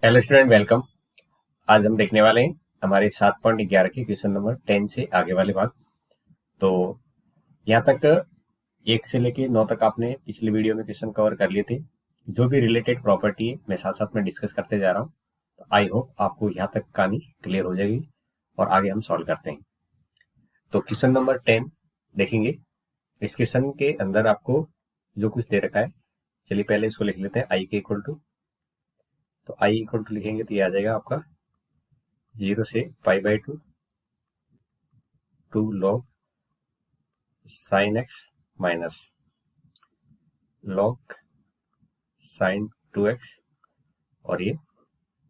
Hello student, welcome. आज हम देखने वाले हैं हमारे 7.11 के क्वेश्चन नंबर 10 से आगे वाले भाग। तो यहाँ तक 1 से लेके 9 तक आपने पिछली वीडियो में क्वेश्चन कवर कर लिए थे। जो भी रिलेटेड प्रॉपर्टी है मैं साथ साथ में डिस्कस करते जा रहा हूँ। तो आई होप आपको यहाँ तक कहानी क्लियर हो जाएगी और आगे हम सॉल्व करते हैं। तो क्वेश्चन नंबर 10 देखेंगे। इस क्वेश्चन के अंदर आपको जो कुछ दे रखा है, चलिए पहले इसको लिख लेते हैं। आई के इक्वल टू, तो आई इक्वल टू लिखेंगे तो ये आ जाएगा आपका 0 से π/2 2 log sin x minus log sin 2x और ये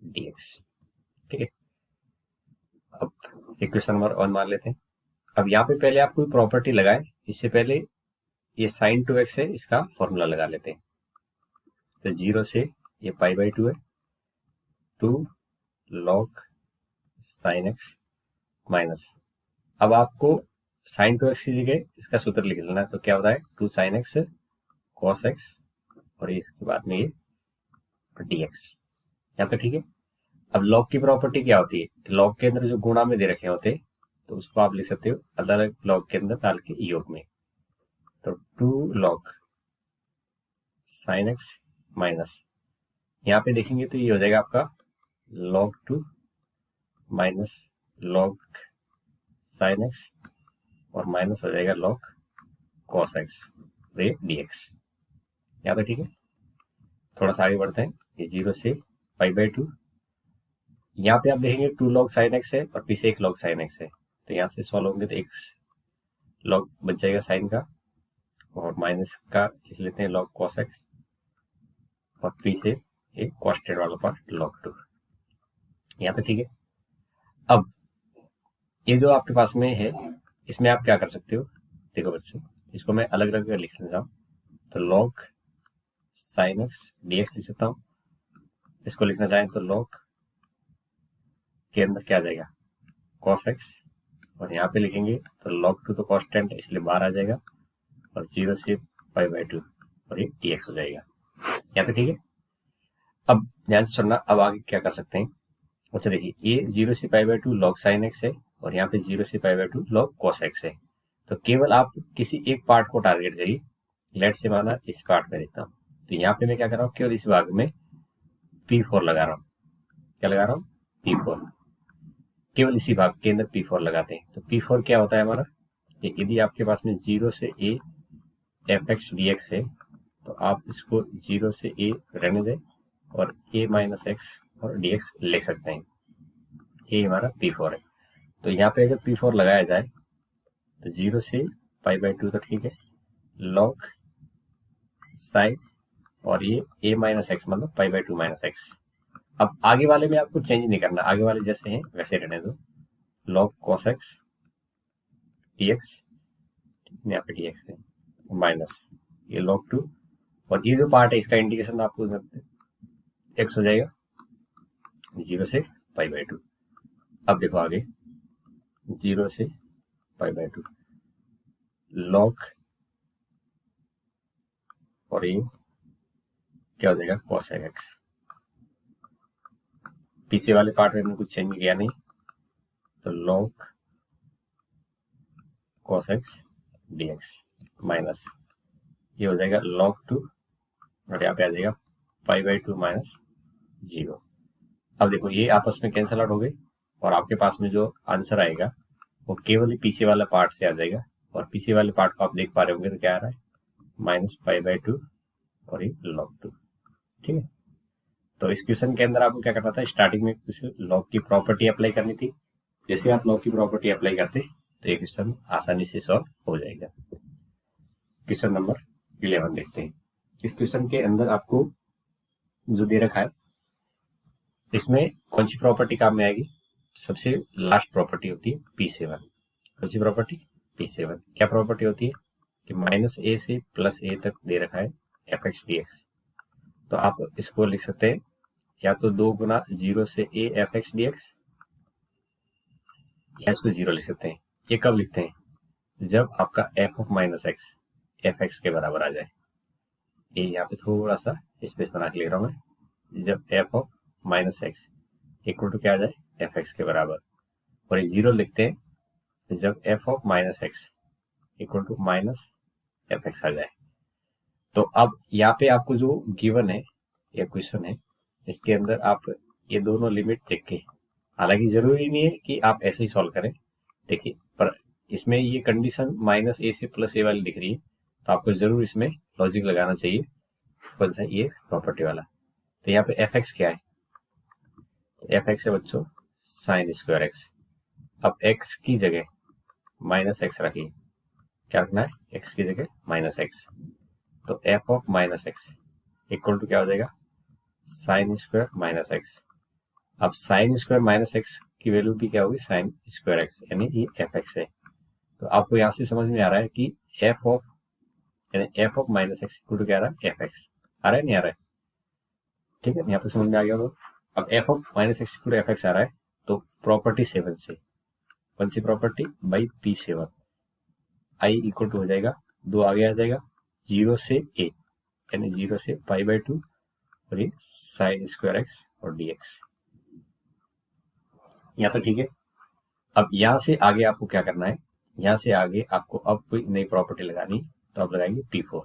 dx। ठीक है, अब एक क्वेश्चन नंबर वन मान लेते हैं। अब यहाँ पे पहले आप कोई प्रॉपर्टी लगाए, इससे पहले ये sin 2x है, इसका फॉर्मूला लगा लेते हैं। तो 0 से ये π/2 है, 2 log sin x माइनस, अब आपको sin 2x की जगह इसका सूत्र लिख लेना है। तो क्या होता है 2 sin x cos x और इसके बाद में ये dx। यहाँ पे ठीक है। अब लॉग की प्रॉपर्टी क्या होती है, लॉग के अंदर जो गुणा में दे रखे होते हैं तो उसको आप लिख सकते हो अलग अलग लॉग के अंदर डाल के योग में। तो 2 log sin x माइनस, यहाँ पे देखेंगे तो ये हो जाएगा आपका log 2 minus log sin x और माइनस हो जाएगा log cos x ये dx। यहाँ पे ठीक है। थोड़ा सा आगे बढ़ते हैं। ये 0 से π/2, यहाँ पे आप देखेंगे 2 log sin x है और पीछे 1 log sin x है। तो यहाँ से सॉल्व होंगे तो 1 log बच जाएगा साइन का और माइनस का लिख लेते हैं log cos x और पीछे एक कॉस्टेड वाला पार्ट log 2। यहाँ पे ठीक है। अब ये जो आपके पास में है, इसमें आप क्या कर सकते हो, देखो बच्चों, इसको मैं अलग अलग लिख लेता हूँ। तो log sin x dx लिख सकता हूँ। इसको लिखना चाहें तो log के अंदर क्या आ जाएगा cos x और यहाँ पे लिखेंगे तो log 2 तो कॉन्स्टेंट है इसलिए बाहर आ जाएगा और 0 से π/2 और ये dx हो जाएगा। यहाँ पे ठीक है। अब ध्यान से सुनना, अब आगे क्या कर सकते हैं। अच्छा देखिए, ये 0 से π/2 log sin x है और यहाँ पे 0 से π/2 log cos x है। तो केवल आप किसी एक पार्ट को टारगेट करिए। लेट से माना इस पार्ट में देखता हूँ, तो यहाँ पे मैं क्या कर रहा हूँ, केवल इस भाग में P4 लगा रहा हूँ। क्या लगा रहा हूँ, P4। केवल इसी भाग के अंदर P4 लगाते हैं। तो P4 क्या होता है हमारा, यदि आपके पास में 0 से a fx dx है तो आप इसको 0 से a रहने दें और a माइनस एक्स और dx लिख सकते हैं। ये हमारा P4 है। तो यहाँ पे अगर P4 लगाया जाए तो 0 से π/2 तो ठीक है, log साइन और ये a माइनस एक्स मतलब π/2 माइनस एक्स। अब आगे वाले में आपको चेंज नहीं करना, आगे वाले जैसे हैं वैसे रहने दो। log cos x dx, यहाँ पे dx है माइनस ये log 2 और ये जो पार्ट है इसका इंडिकेशन आपको x हो जाएगा 0 से π/2। अब देखो आगे 0 से π/2 log और ये क्या हो जाएगा cos x। पीछे वाले पार्ट में कुछ चेंज किया नहीं, तो log cos x dx minus ये हो जाएगा log 2 और यहाँ पे आ जाएगा π/2 माइनस 0। अब देखो ये आपस में कैंसल आउट हो गए और आपके पास में जो आंसर आएगा वो केवल ही पीछे वाला पार्ट से आ जाएगा और पीछे वाले पार्ट को आप देख पा रहे होंगे तो क्या आ रहा है माइनस π/2 और ये log 2। ठीक है। तो इस क्वेश्चन के अंदर आपको क्या करना था, स्टार्टिंग में कुछ लॉग की प्रॉपर्टी अप्लाई करनी थी। जैसे आप लॉग की प्रॉपर्टी अप्लाई करते तो ये क्वेश्चन आसानी से सॉल्व हो जाएगा। क्वेश्चन नंबर 11 देखते हैं। इस क्वेश्चन के अंदर आपको जो दे रखा है इसमें कौन सी प्रॉपर्टी काम में आएगी, सबसे लास्ट प्रॉपर्टी होती है P7। कौन सी प्रॉपर्टी, P7। क्या प्रॉपर्टी होती है कि -a से +a तक दे रखा है fx dx। तो आप इसको लिख सकते हैं या तो 2 गुना 0 से a fx dx या इसको 0 लिख सकते हैं। ये कब लिखते हैं, जब आपका f of minus x fx के बराबर आ जाए। ये यहाँ पे थोड़ा सा स्पेस बना के ले रहा हूँ मैं। जब f of minus x equal to क्या आ जाए, एफ एक्स के बराबर। और ये 0 लिखते हैं तो जब f of minus x equal to minus f x आ जाए। तो अब यहाँ पे आपको जो गिवन है या क्वेश्चन है, इसके अंदर आप ये दोनों लिमिट देख के, हालांकि जरूरी नहीं है कि आप ऐसे ही सॉल्व करें, देखिए, पर इसमें ये कंडीशन माइनस ए से प्लस ए वाली दिख रही है, तो आपको जरूर इसमें लॉजिक लगाना चाहिए। कौन सा, ये प्रॉपर्टी वाला। तो यहाँ पे एफ एक्स क्या है, एफ एक्स है बच्चों साइन स्क्वायर एक्स। अब एक्स की जगह माइनस एक्स रखिए, क्या रखना है, एक्स की जगह माइनस एक्स। तो f of minus x equal to क्या हो जाएगा, साइन स्क्वायर माइनस एक्स। अब साइन स्क्वायर माइनस एक्स की वैल्यू भी क्या होगी, साइन स्क्वायर एक्स, यानी ये एफ एक्स है। तो आपको यहाँ से समझ में आ रहा है कि एफ ऑफ यानी f of minus x equal to क्या आ रहा है, एफ एक्स। आ रहा है नहीं आ रहा है, ठीक है, यहाँ पे समझ में आ गया। तो अब f of minus x equal to f x आ रहा है, तो प्रॉपर्टी 7 से, कौन सी property, by P7, I equal to हो जाएगा, 2 आगे आ जाएगा, 0 से ए यानी 0 से पाई बाई 2 और ये साइन स्क्वायर एक्स और डी एक्स। यहाँ तो ठीक है। अब यहाँ से आगे आपको क्या करना है, यहाँ से आगे आपको अब कोई नई प्रॉपर्टी लगानी, तो आप लगाएंगे P4।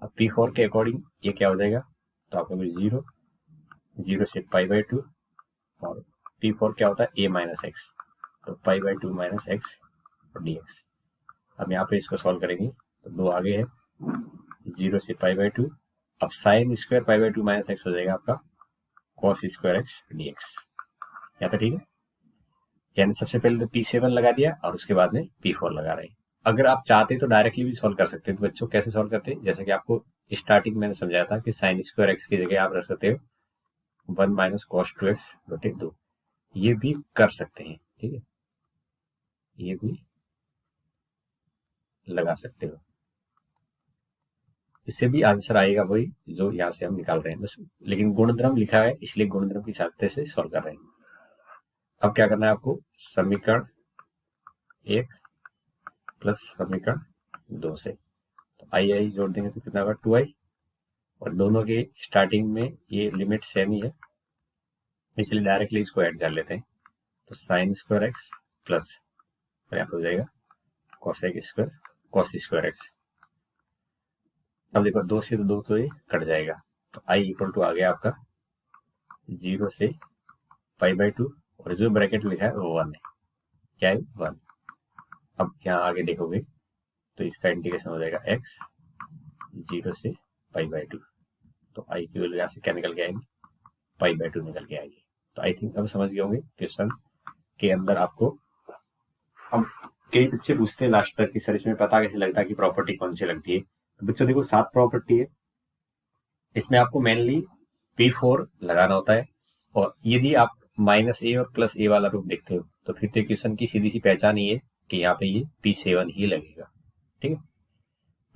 अब P4 के अकॉर्डिंग ये क्या हो जाएगा, तो आपको 0 0 से पाई बाई 2 और P4 क्या होता है, a माइनस एक्स, तो पाई बाई 2 माइनस एक्स और डी एक्स। अब यहाँ पे इसको सॉल्व करेंगे तो 2 आगे है, 0 से पाई बाई 2। अब sine square pi by 2 minus x हो जाएगा आपका cos square x d x. यहाँ तो ठीक है, यानी सबसे पहले तो P7 लगा दिया और उसके बाद में P4 लगा रहे हैं। अगर आप चाहते तो डायरेक्टली भी सॉल्व कर सकते हैं। तो बच्चों कैसे सॉल्व करते हैं, जैसे कि आपको स्टार्टिंग मैंने समझाया था कि साइन स्क्वायर एक्स की जगह आप रख सकते हो 1 माइनस कॉस 2x बटे 2, ये भी कर सकते हैं, ठीक है, ये भी लगा सकते हो, इससे भी आंसर आएगा वही जो यहाँ से हम निकाल रहे हैं बस, लेकिन गुणधर्म लिखा है इसलिए गुणधर्म की सहायता से सॉल्व कर रहे हैं। अब क्या करना है आपको, समीकरण 1 प्लस समीकरण 2 से तो आई जोड़ देंगे तो कितना होगा 2i, और दोनों के स्टार्टिंग में ये लिमिट सेम ही है, इसलिए डायरेक्टली इसको ऐड कर लेते हैं। तो साइन स्क्वायर एक्स प्लस यहाँ पर हो जाएगा cosec square cos square x. अब देखो 2 से तो 2 तो ये कट जाएगा, तो आई इक्वल टू आ गया आपका 0 से पाई बाई 2 और जो ब्रैकेट लिखा है वो 1 है, क्या है 1। अब यहाँ आगे देखोगे तो इसका इंटीग्रेशन हो जाएगा x 0 से पाई बाई 2, तो आई की वैल्यू यहाँ से क्या निकल के आएगी, पाई बाई 2 निकल के आएगी। तो आई थिंक अब समझ गए होंगे क्वेश्चन के अंदर आपको। अब कई बच्चे पूछते हैं लास्ट तक कि सर इसमें पता कैसे लगता है कि प्रॉपर्टी कौन सी लगती है। तो बच्चों देखो 7 प्रॉपर्टी है, इसमें आपको मेनली P4 लगाना होता है, और यदि आप माइनस ए और प्लस ए वाला रूप देखते हो तो फिर तो क्वेश्चन की सीधी सी पहचान ही है कि यहाँ पे ये P7 ही लगेगा, ठीक है।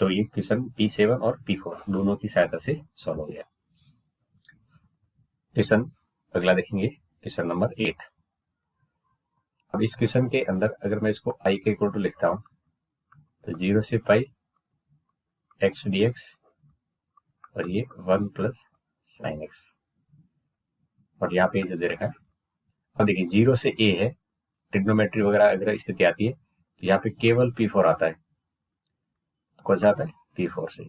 तो ये क्वेश्चन P7 और P4 दोनों की सहायता से सॉल्व हो गया। क्वेश्चन अगला देखेंगे, क्वेश्चन नंबर 8। अब इस क्वेश्चन के अंदर अगर मैं इसको i के इक्वल टू लिखता हूं तो 0 से पाई एक्स डी एक्स और ये 1 प्लस साइन एक्स, और यहाँ पे जो दे रखा है, अब देखिए 0 से a है, ट्रिग्नोमेट्री वगैरह अगर स्थिति आती है तो यहाँ पे केवल P4 आता है, कौन सा आता है, P4 से।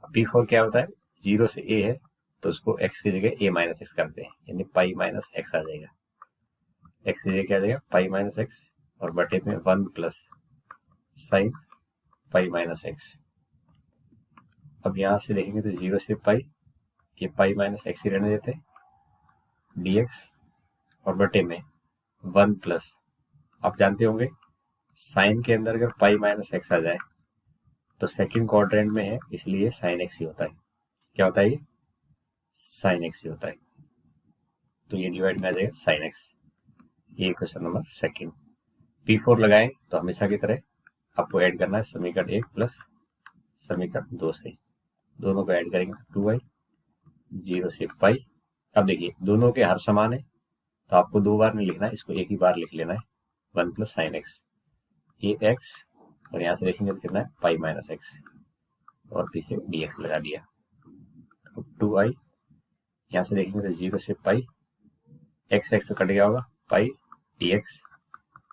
P4 क्या होता है, 0 से a है तो उसको x की जगह a माइनस एक्स करते हैं, यानी पाई माइनस एक्स आ जाएगा, x की जगह क्या आ जाएगा, पाई माइनस एक्स और बटे में 1 plus sine pi minus x. अब यहाँ से देखेंगे तो 0 से पाई, ये पाई माइनस एक्स ही रहने देते हैं, dx और बटे में 1 प्लस, आप जानते होंगे साइन के अंदर अगर पाई माइनस एक्स आ जाए तो सेकंड क्वाड्रेंट में है, इसलिए साइन एक्स ही होता है। क्या होता है, ये साइन एक्स ही होता है, तो ये डिवाइड में आ जाएगा साइन एक्स। ये क्वेश्चन नंबर 2। P4 लगाएं तो हमेशा की तरह आपको ऐड करना है समीकरण 1 प्लस समीकरण 2 से, दोनों को ऐड करेंगे 2i 0 से पाई। अब देखिए दोनों के हर समान है तो आपको 2 बार नहीं लिखना है, इसको एक ही बार लिख लेना है, 1 प्लस साइन एक्स, ये एक्स और यहाँ से देखेंगे तो कितना है पाई माइनस एक्स और पीछे dx लगा दिया। 2i यहाँ से देखेंगे तो 0 से पाई, एक्स एक्स तो कट गया होगा, पाई डी एक्स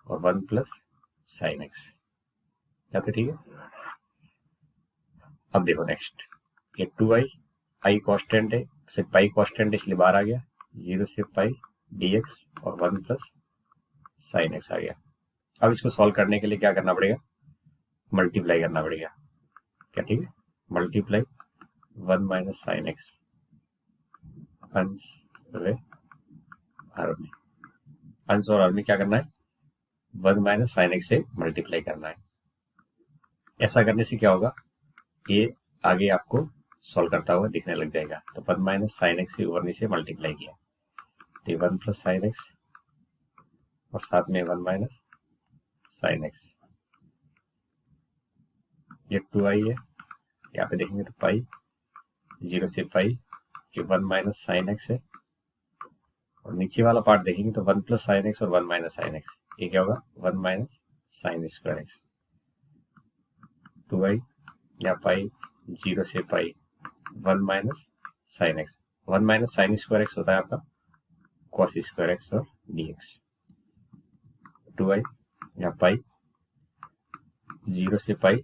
और 1 प्लस साइन एक्स। या तो ठीक है। अब देखो नेक्स्ट, ये 2i, आई कॉन्स्टेंट है, सिर्फ पाई कॉन्स्टेंट इसलिए बाहर आ गया, 0 से पाई डी एक्स और 1 प्लस साइन एक्स आ गया। अब इसको सॉल्व करने के लिए क्या करना पड़ेगा, मल्टीप्लाई करना पड़ेगा। क्या ठीक है, मल्टीप्लाई 1 माइनस साइन एक्स अंश व हर में, अंश और हर में क्या करना है, 1 माइनस साइन एक्स से मल्टीप्लाई करना है। ऐसा करने से क्या होगा, ये आगे आपको सॉल्व करता हुआ दिखने लग जाएगा। तो 1 माइनस साइन एक्स से ऊपर नीचे मल्टीप्लाई किया तो 1 प्लस साइन एक्स और साथ में 1 माइनस साइन एक्स, ये 2i है, यहाँ पे देखेंगे तो पाई 0 से पाई, ये 1 माइनस साइन एक्स है, और नीचे वाला पार्ट देखेंगे तो 1 प्लस साइन एक्स और 1 माइनस साइन एक्स, ये क्या होगा 1 minus sine square x, 2i या पाई 0 से पाई 1 minus sine x, 1 minus sine square x होता है आपका कॉस स्क्वायर एक्स और dx, 2i या पाई 0 से पाई,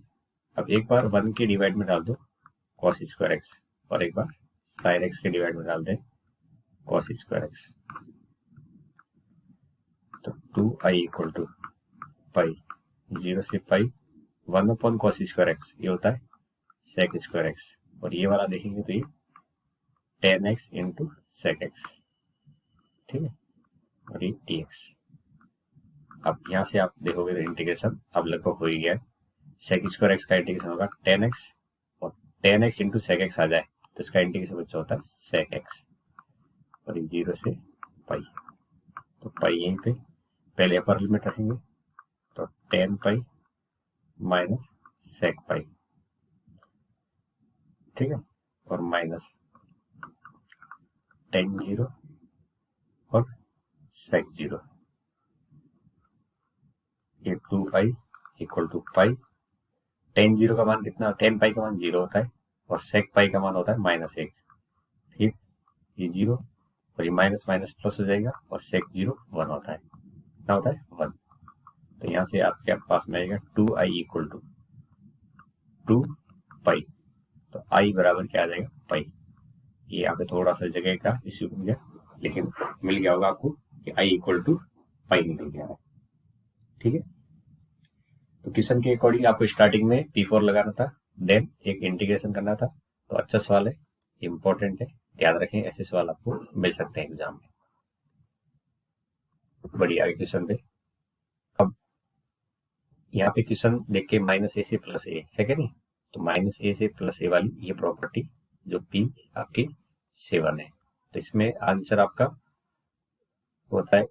अब एक बार 1 के डिवाइड में डाल दो कॉस स्क्वायर एक्स और एक बार साइन एक्स के डिवाइड में डाल दें कॉस स्क्वायर एक्स। तो 2i इक्वल टू पाई 0 से पाई 1 अपॉन कॉस स्क्वायर एक्स, ये होता है सेक स्क्वायर एक्स, और ये वाला देखेंगे तो ये tan x into sec x, ठीक है, और ये dx। अब यहाँ से आप देखोगे तो इंटीग्रेशन अब लगभग हो ही गया है। सेक स्क्वायर एक्स का इंटीग्रेशन होगा tan x, और tan x into sec x आ जाए तो इसका इंटीग्रेशन बच्चा होता है सेक एक्स, और 0 से पाई, तो पाई यहीं पे पहले अपर लिमिट रखेंगे तो tan पाई माइनस सेक पाई, ठीक है, और माइनस tan 0 और सेक 0, ये 2i equal to pi, tan 0 का मान कितना, tan पाई का मान 0 होता है और सेक पाई का मान होता है -1, ठीक, ये 0 और ये माइनस माइनस प्लस हो जाएगा और सेक 0 1 होता है, क्या होता है 1। तो यहाँ से आपके पास में आएगा 2i इक्वल टू 2 पाई, तो i बराबर क्या आ जाएगा पाई। ये यहाँ पे थोड़ा सा जगह का इश्यू हो गया, लेकिन मिल गया होगा आपको कि i इक्वल टू पाई निकल गया है, ठीक है। तो क्वेश्चन के अकॉर्डिंग आपको स्टार्टिंग में P4 लगाना था, देन एक इंटीग्रेशन करना था। तो अच्छा सवाल है, इंपॉर्टेंट है, याद रखें, ऐसे सवाल आपको मिल सकते हैं एग्जाम में। बढ़िया क्वेश्चन पे, अब यहाँ पे क्वेश्चन देख के -a से +a है क्या नहीं, तो -a से +a वाली ये प्रॉपर्टी जो P आपकी 7 है, तो इसमें आंसर आपका होता है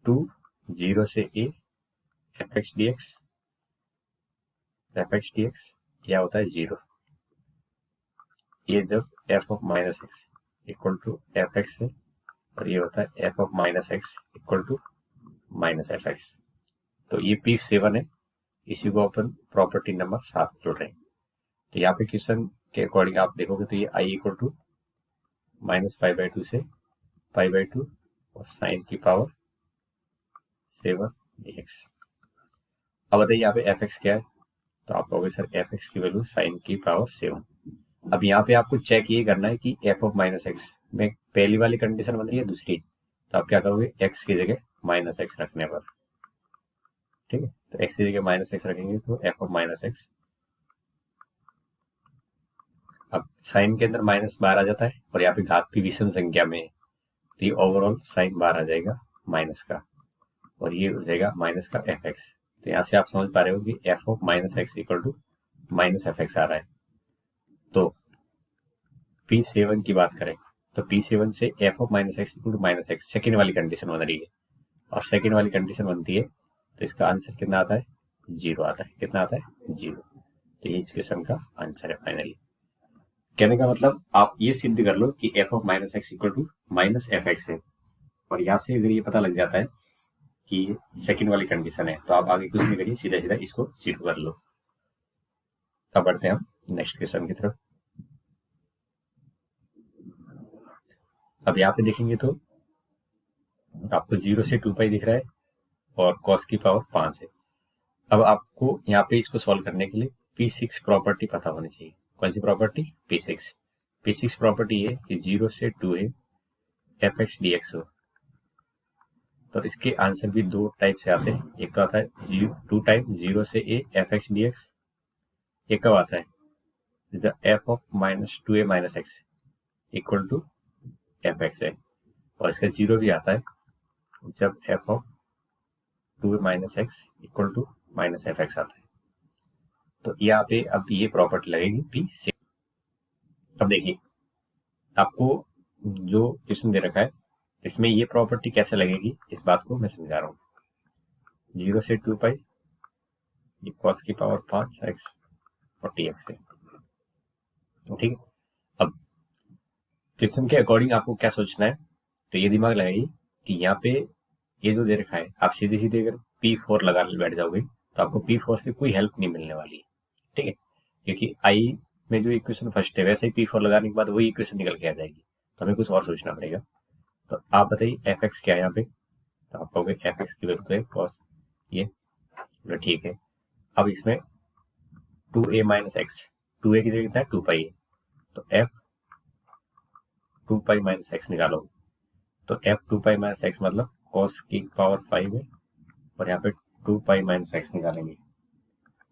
2 0 से a fx dx, या होता है 0, ये जब f of -x equal to fx है, और ये होता है f of -x equal to -fx। तो ये P7 है, इसी को अपन प्रॉपर्टी नंबर 7 जोड़ रहे हैं। तो यहाँ पे क्वेश्चन के अकॉर्डिंग आप देखोगे तो ये i इक्वल टू -π/2 से π/2 और साइन की पावर 7 dx। अब बताइए यहाँ पे fx क्या है, तो आप कहोगे सर fx की वैल्यू साइन की पावर 7। अब यहाँ पे आपको चेक ये करना है कि f ऑफ -x में पहली वाली कंडीशन बन रही है दूसरी, तो आप क्या करोगे x की जगह -x रखने पर, ठीक है, तो x की जगह -x रखेंगे तो f ऑफ -x, अब साइन के अंदर माइनस बाहर आ जाता है और यहाँ पे घात की विषम संख्या में है, तो ये ओवरऑल साइन बाहर आ जाएगा माइनस का, और ये हो जाएगा माइनस का fx। तो यहाँ से आप समझ पा रहे हो कि f of -x equal to -fx आ रहा है। तो P7 की बात करें तो P7 से f of -x equal to -x second वाली कंडीशन बन रही है, और सेकेंड वाली कंडीशन बनती है तो इसका आंसर कितना आता है 0 आता है, कितना आता है 0। तो ये इस क्वेश्चन का आंसर है फाइनली। कहने का मतलब आप ये सिद्ध कर लो कि f of -x equal to -fx है, और यहाँ से अगर ये पता लग जाता है कि सेकंड वाली कंडीशन है तो आप आगे कुछ नहीं करिए, सीधा सीधा इसको जीरो कर लो। अब बढ़ते हैं हम नेक्स्ट क्वेश्चन की तरफ। अब यहाँ पे देखेंगे तो आपको 0 से 2 पाई दिख रहा है और कॉस की पावर 5 है। अब आपको यहाँ पे इसको सॉल्व करने के लिए P6 प्रॉपर्टी पता होनी चाहिए। कौन सी प्रॉपर्टी? P6 प्रॉपर्टी है कि 0 से 2 है fx dx हो। तो इसके आंसर भी दो टाइप से आते हैं। एक तो आता है 2 टाइप 0 से a fx dx। एक कब आता है? f of -2a - x equal to fx है। और इसका 0 भी आता है जब f of 2a - x equal to -fx आता है। तो यहाँ पे अब ये प्रॉपर्टी लगेगी P6। अब देखिए आपको जो क्वेश्चन दे रखा है इसमें ये प्रॉपर्टी कैसे लगेगी इस बात को मैं समझा रहा हूँ। 0 से 2 पाई ये कॉस की पावर 5 x और dx है। ठीक है, अब क्वेश्चन के अकॉर्डिंग आपको क्या सोचना है, तो ये दिमाग लगाइए कि यहाँ पे ये जो दे रखा है आप सीधे सीधे अगर P4 लगा बैठ जाओगे तो आपको P4 से कोई हेल्प नहीं मिलने वाली है। ठीक है, क्योंकि आई में जो इक्वेशन फर्स्ट है वैसे ही P4 लगाने के बाद वही इक्वेशन निकल के आ जाएगी, तो हमें कुछ और सोचना पड़ेगा। तो आप बताइए fx क्या है यहाँ पे, तो आप कहोगे fx की वैल्यू तो है cos ये, तो ठीक है। अब इसमें 2a - x 2a की जगह कितना है 2 पाई है, तो f 2 पाई - x निकालो, तो f 2 पाई - x मतलब cos की पावर 5 है और यहाँ पे 2 पाई - x निकालेंगे।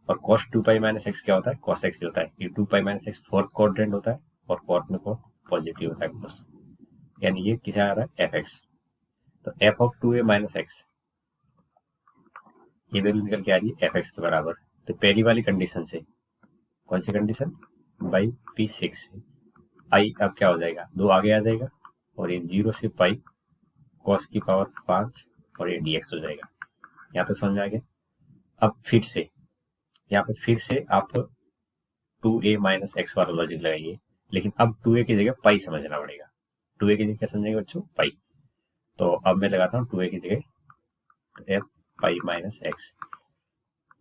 और cos 2 पाई - x क्या होता है? cos x होता है। ये 2 पाई - x फोर्थ क्वाड्रेंट होता है और फोर्थ में पॉजिटिव होता है cos, यानी ये क्या आ रहा है fx। तो f ऑफ 2a - x ये वैल्यू निकल के आ रही है fx के बराबर। तो पहली वाली कंडीशन से, कौन सी कंडीशन? बाई P6 से आई अब क्या हो जाएगा, 2 आगे आ जाएगा और ये 0 से पाई cos की पावर 5 और ये dx हो जाएगा। यहाँ पे समझ आ गया। अब फिर से यहाँ पे फिर से आप 2a - x वाला लॉजिक लगाइए, लेकिन अब 2a की जगह पाई समझना पड़ेगा। 2a की जगह क्या समझेंगे बच्चों? पाई। तो अब मैं लगाता हूँ 2a की जगह तो f पाई - x,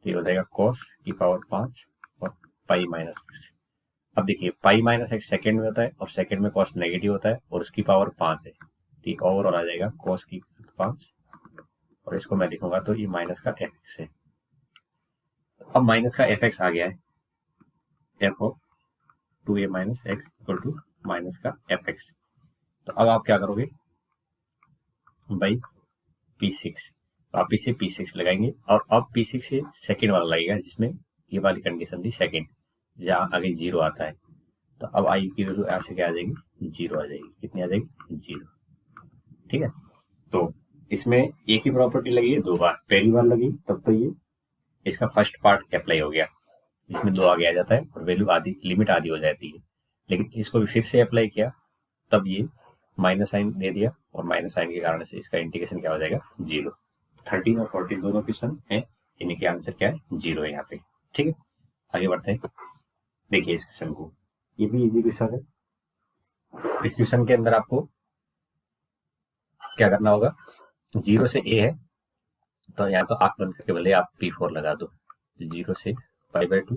तो ये हो जाएगा cos की पावर 5 और पाई -x। अब देखिए पाई - x सेकंड में होता है और सेकंड में cos नेगेटिव होता है और उसकी पावर 5 है, तो ये ओवरऑल आ जाएगा cos की 5 और इसको मैं लिखूंगा तो ये माइनस का fx है। अब माइनस का fx आ गया है, f of 2a - x equal to minus का fx। तो अब आप क्या करोगे बाई P6, तो आप इसे P6 लगाएंगे और अब P6 से सेकंड वाला लगेगा जिसमें ये वाली कंडीशन थी सेकंड, जहाँ आगे 0 आता है। तो अब आई की वैल्यू यहाँ से क्या आ जाएगी? 0 आ जाएगी। कितनी आ जाएगी? 0। ठीक है, तो इसमें एक ही प्रॉपर्टी लगी है दो बार, पहली बार लगी तब तो ये इसका फर्स्ट पार्ट अप्लाई हो गया, इसमें 2 आगे आ जाता है और वैल्यू आधी लिमिट आधी हो जाती है। लेकिन इसको भी फिर से अप्लाई किया तब ये माइनस साइन दे दिया और माइनस साइन के कारण से इसका इंटीग्रेशन क्या हो जाएगा? 0। 13 और 14 दोनों क्वेश्चन है, इन्हीं के आंसर क्या है? 0 है यहाँ पे। ठीक है, आगे बढ़ते हैं। देखिए इस क्वेश्चन को, ये भी इजी क्वेश्चन है। इस क्वेश्चन के अंदर आपको क्या करना होगा, 0 से a है तो यहाँ तो आंख बंद करके भले आप P4 लगा दो। 0 से π/2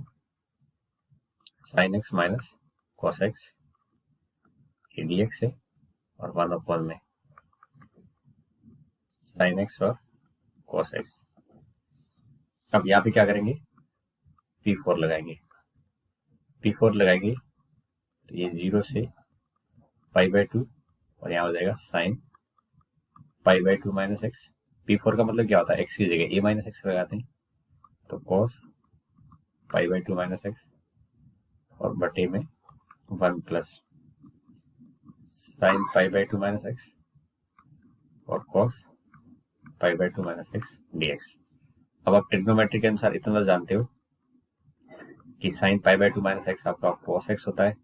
sin x minus cos x ये dx है और 1/1 में sin x और cos x। अब यहाँ पे क्या करेंगे? P4 लगाएंगे। P4 लगाएंगे तो ये 0 से π/2 और यहाँ हो जाएगा sin π/2 माइनस x। P4 का मतलब क्या होता है? x की जगह a माइनस x लगाते हैं तो cos π/2 माइनस x और बटे में 1 प्लस sin π/2 माइनस x और cos π/2 माइनस x dx। अब आप ट्रिग्नोमेट्री के अनुसार इतना जानते हो कि sin π/2 माइनस x आपका cos x होता है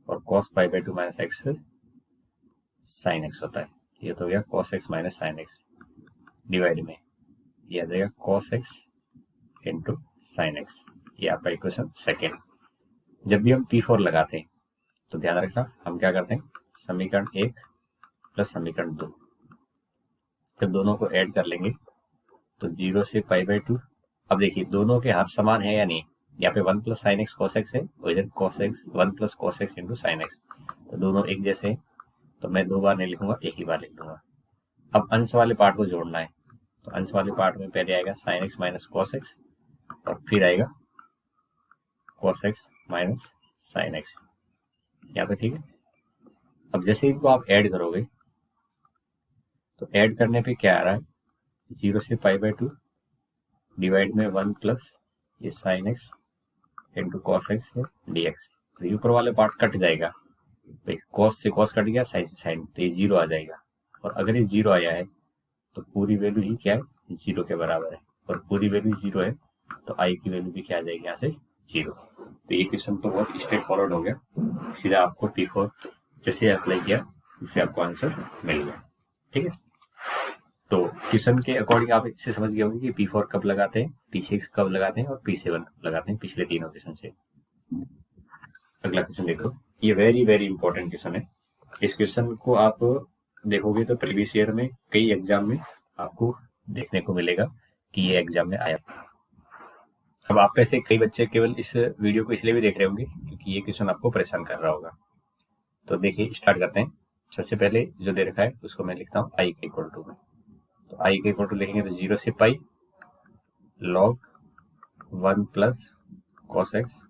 और cos π/2 minus x sin x होता है। ये तो हो गया cos x minus sin x divide में ये आ जाएगा cos x into sin x। ये आपका इक्वेशन सेकेंड। जब भी हम P4 लगाते हैं तो ध्यान रखना हम क्या करते हैं, समीकरण 1 प्लस समीकरण 2 जब दोनों को ऐड कर लेंगे तो 0 से π/2। अब देखिए दोनों के हर समान है या नहीं, यहाँ पे 1 plus sine x cos x है और इधर cos x 1 plus cos x into sine x, तो दोनों एक जैसे हैं तो मैं 2 बार नहीं लिखूंगा, एक ही बार लिख दूंगा। अब अंश वाले पार्ट को जोड़ना है, तो अंश वाले पार्ट में पहले आएगा sine x minus cos x और फिर आएगा cos x minus sine x. यहाँ पे ठीक है। अब जैसे इनको आप ऐड करोगे तो ऐड करने पे क्या आ रहा है, 0 से π/2 डिवाइड में 1 प्लस ये sine x into cos x d x. तो ये ऊपर वाले पार्ट कट जाएगा, कॉस से कॉस कट गया, साइन से साइन, तो ये 0 आ जाएगा। और अगर ये 0 आया है तो पूरी वैल्यू ही क्या है, 0 के बराबर है। और पूरी वैल्यू 0 है तो आई की वैल्यू भी क्या आ जाएगी यहाँ से, 0। तो ये क्वेश्चन तो बहुत स्ट्रेट फॉरवर्ड हो गया, सीधा आपको P4 जैसे अप्लाई किया उससे आपको आंसर मिल गया। ठीक है, तो क्वेश्चन के अकॉर्डिंग आप इससे समझ गए होंगे कि P4 कब लगाते हैं, P6 कब लगाते हैं और P7 कब लगाते हैं, पिछले तीनों क्वेश्चन से। अगला क्वेश्चन देखो, ये वेरी वेरी इंपॉर्टेंट क्वेश्चन है। इस क्वेश्चन को आप देखोगे तो प्रीवियस ईयर में कई एग्जाम में आपको देखने को मिलेगा कि ये एग्जाम में आया। अब आप में से कई बच्चे केवल इस वीडियो को इसलिए भी देख रहे होंगे क्योंकि ये क्वेश्चन आपको परेशान कर रहा होगा। तो देखिए स्टार्ट करते हैं। सबसे पहले जो दे रखा है उसको मैं लिखता हूँ आई के इक्वल टू में। तो आई के इक्वल टू लिखेंगे तो 0 से pi log 1 plus cos x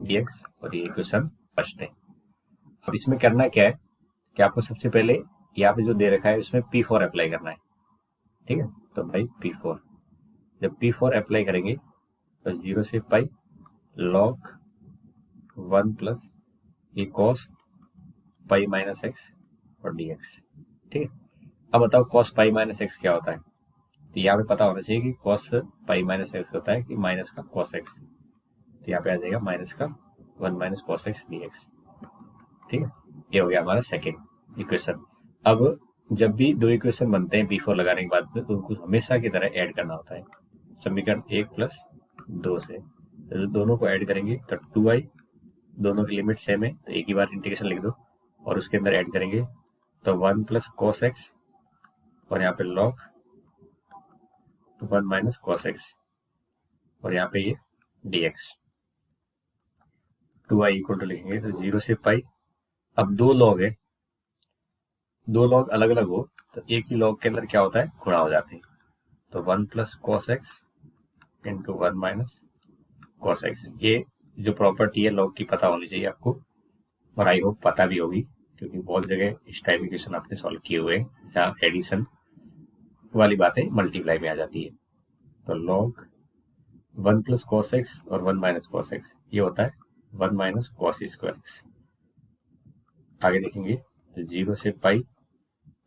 dx, और ये क्वेश्चन फर्स्ट है। अब इसमें करना क्या है कि आपको सबसे पहले यहाँ पे जो दे रखा है उसमें P4 अप्लाई करना है। ठीक है, तो भाई P4, जब P4 अप्लाई करेंगे तो 0 से पाई log 1 प्लस ये कॉस पाई माइनस एक्स और dx। ठीक है, अब बताओ कॉस पाई माइनस एक्स क्या होता है। तो यहाँ पे पता होना चाहिए कि कॉस पाई माइनस एक्स होता है कि माइनस का कॉस एक्स। तो यहाँ पे आ जाएगा माइनस का 1 माइनस कॉस एक्स dx। ठीक है, ये हो गया हमारा सेकेंड इक्वेशन। अब जब भी दो इक्वेशन बनते हैं P4 लगाने के बाद में तो उनको हमेशा की तरह ऐड करना होता है। समीकरण 1 प्लस 2 से तो दोनों को ऐड करेंगे तो 2i, दोनों की लिमिट सेम है तो एक ही बार इंटीग्रेशन लिख दो और उसके अंदर ऐड करेंगे तो 1 प्लस कॉस एक्स और यहाँ पे log 1 माइनस कॉस एक्स और यहाँ पे ये dx। 2i इक्वल टू लिखेंगे तो 0 से पाई। अब दो लॉग है, दो लॉग अलग अलग हो तो एक ही लॉग के अंदर क्या होता है, गुणा हो जाते हैं। तो 1 plus cos x into 1 minus cos x. ये जो प्रॉपर्टी है लॉग की पता होनी चाहिए आपको, और आई होप पता भी होगी क्योंकि बहुत जगह इस टाइप क्वेश्चन आपने सॉल्व किए हुए हैं जहाँ एडिशन वाली बातें मल्टीप्लाई में आ जाती है। तो लॉग 1 प्लस कॉस एक्स और 1 माइनस कॉस एक्स ये होता है 1 माइनस कॉस स्क्वायर एक्स। आगे देखेंगे तो 0 से पाई।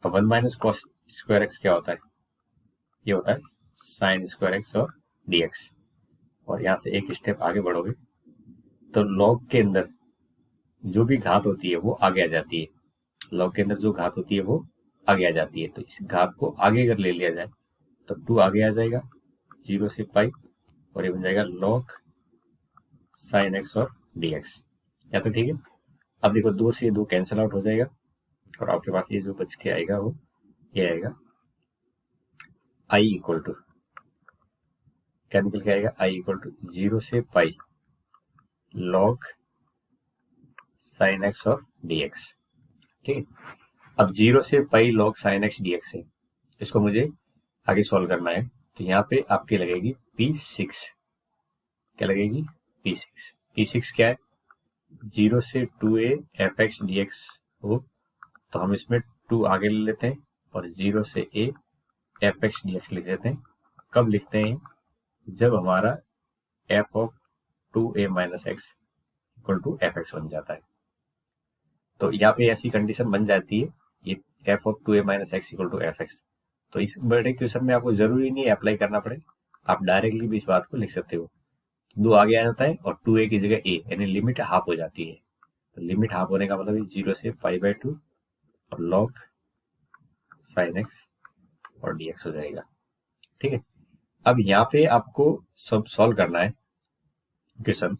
अब 1 माइनस कॉस स्क्वायर एक्स क्या होता है, ये होता है साइन स्क्वायर एक्स और dx। और यहाँ से एक स्टेप आगे बढ़ोगे तो लॉग के अंदर जो भी घात होती है वो आगे आ जाती है। लॉग के अंदर जो घात होती है वो आगे आ जाती है, तो इस घात को आगे अगर ले लिया जाए तो 2 आगे आ जाएगा 0 से पाई और ये बन जाएगा log साइन एक्स और dx। या तो ठीक है। अब देखो 2 से 2 कैंसिल आउट हो जाएगा और आपके पास ये जो बच के आएगा वो ये आएगा आई इक्वल टू क्या निकल के आएगा, आई इक्वल टू 0 से पाई log साइन एक्स और dx। ठीक है, अब 0 से pi log sine x dx है, इसको मुझे आगे सॉल्व करना है। तो यहाँ पे आपकी लगेगी P6। क्या लगेगी, P6। P6 क्या है, 0 से 2a F x d x हो तो हम इसमें 2 आगे ले लेते हैं और 0 से a f x d x लिख देते हैं। कब लिखते हैं, जब हमारा f of 2a minus x equal to f x बन जाता है। तो यहाँ पे ऐसी कंडीशन बन जाती है ये f of 2a minus x equal to f x. तो इस बड़े क्वेश्चन में आपको जरूरी नहीं है अप्लाई करना पड़े, आप डायरेक्टली भी इस बात को लिख सकते हो। 2 आगे आ जाता है और 2a की जगह a, यानी लिमिट हाफ हो जाती है। तो लिमिट हाफ होने का मतलब 0 से π/2 और log साइन एक्स और dx हो जाएगा। ठीक है, अब यहाँ पे आपको सब सॉल्व करना है क्वेश्चन।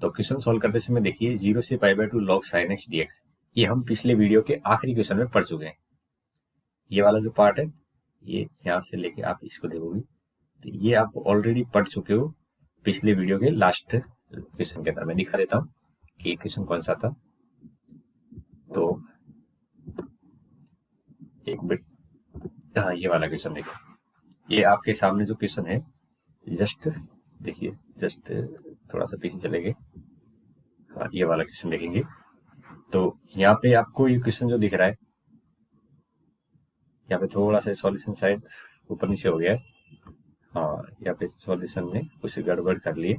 तो क्वेश्चन सॉल्व करते समय देखिए 0 से π/2 log साइन एक्स dx, ये हम पिछले वीडियो के आखिरी क्वेश्चन में पढ़ चुके हैं। ये वाला जो पार्ट है ये यहाँ से लेके आप इसको देखोगे तो ये आप ऑलरेडी पढ़ चुके हो पिछले वीडियो के लास्ट क्वेश्चन के अंदर। मैं दिखा देता हूँ कि क्वेश्चन कौन सा था। तो एक मिनट, हाँ ये वाला क्वेश्चन देखिए, ये आपके सामने जो क्वेश्चन है, जस्ट देखिए, जस्ट थोड़ा सा पीछे चले गए, हाँ ये वाला क्वेश्चन देखेंगे। तो यहाँ पे आपको ये क्वेश्चन जो दिख रहा है, यहाँ पे थोड़ा सा सॉल्यूशन शायद ऊपर नीचे हो गया है, हाँ यहाँ पे सॉल्यूशन ने कुछ गड़बड़ कर लिए।